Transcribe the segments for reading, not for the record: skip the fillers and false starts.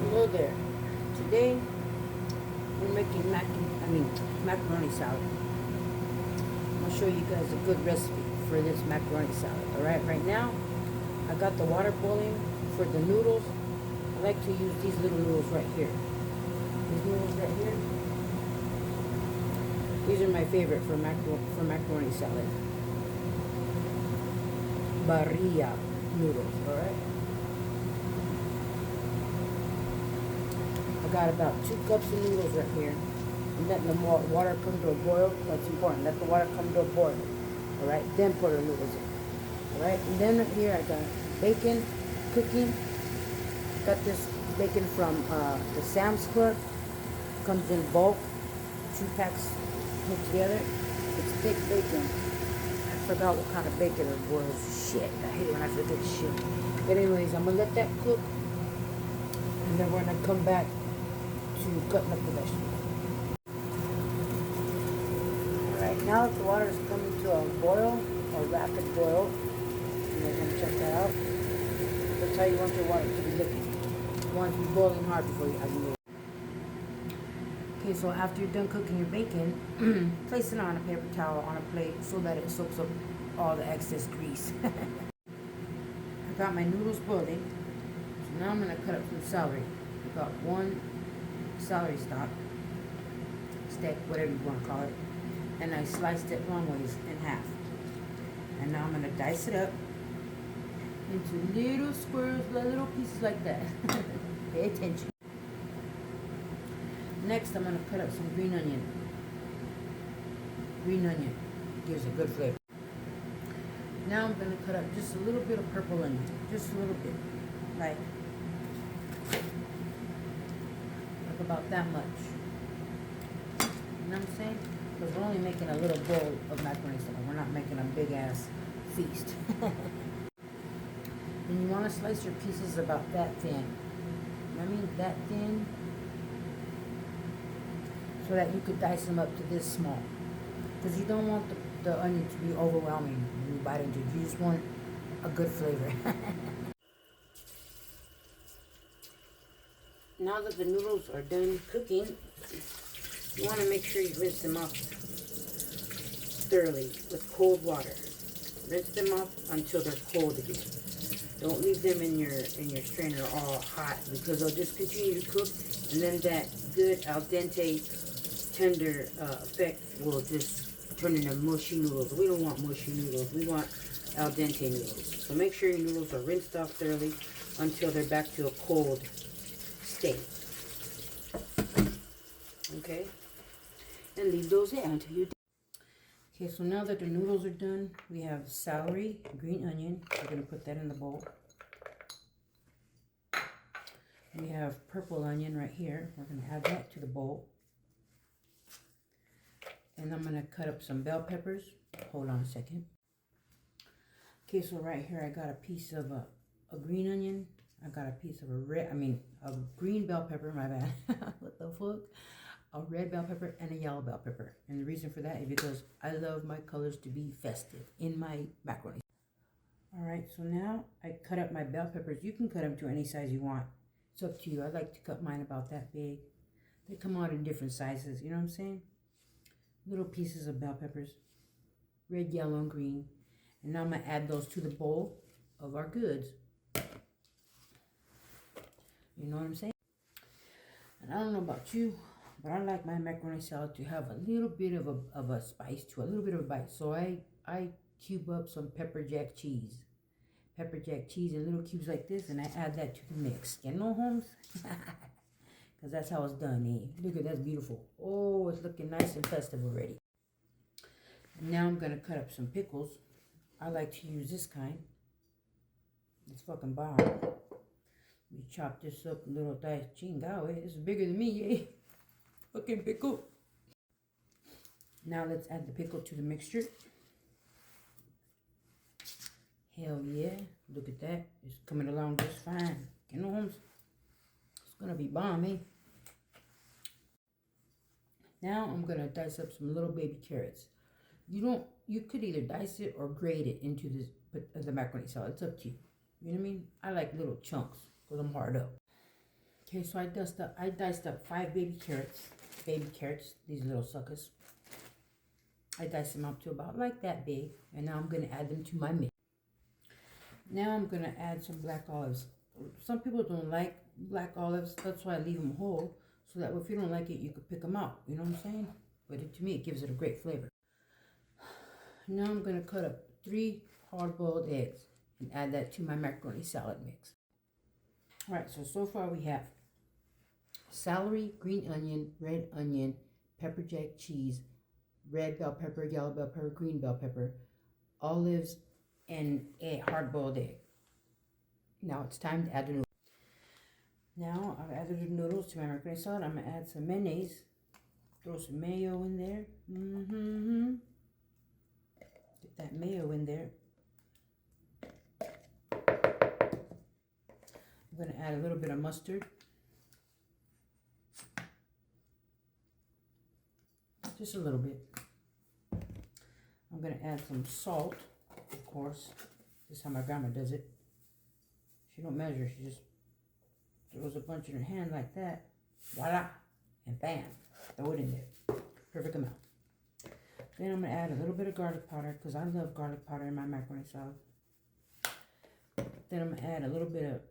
Hello there. Today we're making macaroni salad. I'll show you guys a good recipe for this macaroni salad. Alright, right now I got the water boiling for the noodles. I like to use these little noodles right here. These noodles right here. These are my favorite for macaroni salad. Barilla noodles, alright? I got about 2 cups of noodles right here. I'm letting the water come to a boil. That's important. Let the water come to a boil. Alright, then put the noodles in. Alright, and then right here I got bacon cooking. Got this bacon from the Sam's Club. Comes in bulk. 2 packs put together. It's thick bacon. I forgot what kind of bacon it was. Shit, I hate when I forget shit. But anyways, I'm going to let that cook. And then we're going to come back to cutting up the vegetables. Alright, now that the water is coming to a boil, a rapid boil, and we're going to check that out. That's how you want your water to be looking. You want it to be boiling hard before you add your. Okay, so after you're done cooking your bacon, place it on a paper towel on a plate so that it soaks up all the excess grease. I got my noodles boiling, so now I'm going to cut up some celery. I got 1 celery stick, whatever you want to call it, and I sliced it long ways in half. And now I'm going to dice it up into little squares, little pieces like that. Pay attention. Next, I'm going to cut up some green onion. Green onion gives a good flavor. Now I'm going to cut up just a little bit of purple onion. Just a little bit. Like about that much. You know what I'm saying? Because we're only making a little bowl of macaroni salad. We're not making a big ass feast. And you want to slice your pieces about that thin. I mean that thin, so that you could dice them up to this small. Because you don't want the onion to be overwhelming when you bite into it. You just want a good flavor. Now that the noodles are done cooking, you want to make sure you rinse them off thoroughly with cold water. Rinse them off until they're cold again. Don't leave them in your strainer all hot, because they'll just continue to cook, and then that good al dente tender effect will just turn into mushy noodles. We don't want mushy noodles. We want al dente noodles. So make sure your noodles are rinsed off thoroughly until they're back to a cold state. Okay? And leave those there until you're done. Okay, so now that the noodles are done, we have celery, green onion. We're going to put that in the bowl. We have purple onion right here. We're going to add that to the bowl. And I'm going to cut up some bell peppers. Hold on a second. Okay, so right here I got a piece of a green onion. I got a piece of a green bell pepper, my bad. What the fuck? A red bell pepper and a yellow bell pepper. And the reason for that is because I love my colors to be festive in my macaroni. Alright, so now I cut up my bell peppers. You can cut them to any size you want. It's up to you. I like to cut mine about that big. They come out in different sizes, you know what I'm saying? Little pieces of bell peppers. Red, yellow, and green. And now I'm going to add those to the bowl of our goods. You know what I'm saying? And I don't know about you, but I like my macaroni salad to have a little bit of a spice to it, a little bit of a bite. So I cube up some pepper jack cheese. Pepper jack cheese in little cubes like this, and I add that to the mix. You know, Holmes? Because that's how it's done, eh? Look at that, beautiful. Oh, it's looking nice and festive already. And now I'm going to cut up some pickles. I like to use this kind. It's fucking bomb. We chop this up a little dice. Chingawe, it's bigger than me, eh? Fucking pickle. Now let's add the pickle to the mixture. Hell yeah. Look at that. It's coming along just fine. You know, Holmes? It's gonna be bomb, eh? Now I'm gonna dice up some little baby carrots. You could either dice it or grate it into the macaroni salad. It's up to you. You know what I mean? I like little chunks because I'm hard up. Okay, so I diced up 5 baby carrots, these little suckers. I diced them up to about like that big, and now I'm going to add them to my mix. Now I'm going to add some black olives. Some people don't like black olives, that's why I leave them whole, so that if you don't like it, you could pick them out, you know what I'm saying? But to me, it gives it a great flavor. Now I'm going to cut up 3 hard-boiled eggs and add that to my macaroni salad mix. Alright, so far we have celery, green onion, red onion, pepper jack cheese, red bell pepper, yellow bell pepper, green bell pepper, olives, and a hard-boiled egg. Now it's time to add the noodles. Now I've added the noodles to my macaroni salad. I'm going to add some mayonnaise. Throw some mayo in there. Get that mayo in there. I'm going to add a little bit of mustard. Just a little bit. I'm going to add some salt, of course. This is how my grandma does it. She don't measure. She just throws a bunch in her hand like that. Voila. And bam. Throw it in there. Perfect amount. Then I'm going to add a little bit of garlic powder because I love garlic powder in my macaroni salad. Then I'm going to add a little bit of,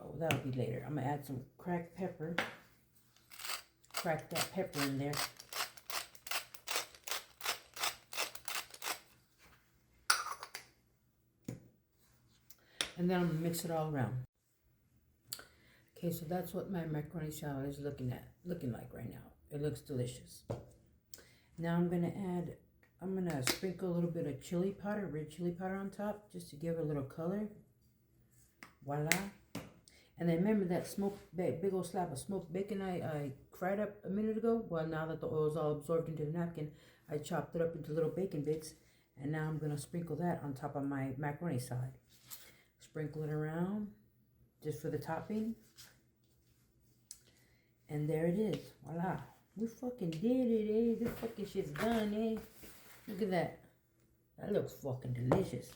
oh, that'll be later. I'm going to add some cracked pepper. Crack that pepper in there. And then I'm going to mix it all around. Okay, so that's what my macaroni salad is looking like right now. It looks delicious. Now I'm going to sprinkle a little bit of chili powder, red chili powder on top, just to give it a little color. Voila. And then remember that big old slab of smoked bacon I fried up a minute ago? Well, now that the oil is all absorbed into the napkin, I chopped it up into little bacon bits. And now I'm going to sprinkle that on top of my macaroni salad. Sprinkle it around just for the topping. And there it is. Voila. We fucking did it, eh? This fucking shit's done, eh? Look at that. That looks fucking delicious.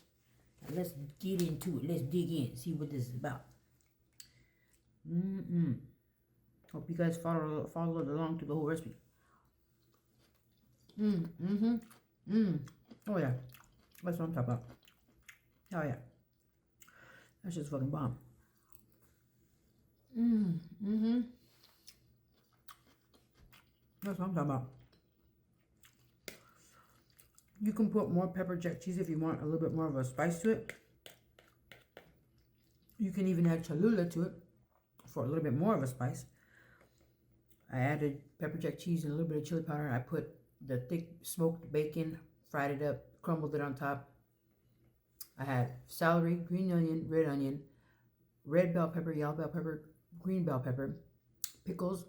Now let's get into it. Let's dig in. See what this is about. Hope you guys followed along to the whole recipe. Oh yeah. That's what I'm talking about. Oh yeah. That's just fucking bomb. That's what I'm talking about. You can put more pepper jack cheese if you want a little bit more of a spice to it. You can even add Cholula to it for a little bit more of a spice. I added pepper jack cheese and a little bit of chili powder. I put the thick smoked bacon, fried it up, crumbled it on top. I had celery, green onion, red bell pepper, yellow bell pepper, green bell pepper, pickles,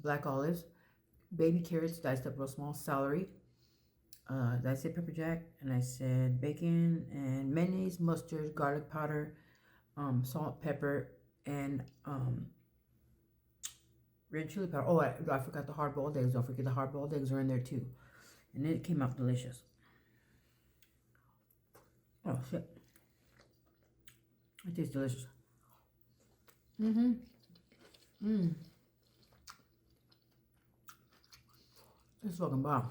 black olives, baby carrots diced up real small, celery. I said pepper jack, and I said bacon, and mayonnaise, mustard, garlic powder, salt, pepper, and red chili powder. Oh, I forgot the hard-boiled eggs. Don't forget the hard-boiled eggs are in there too. And it came out delicious. Oh, shit. It tastes delicious. It's fucking bomb.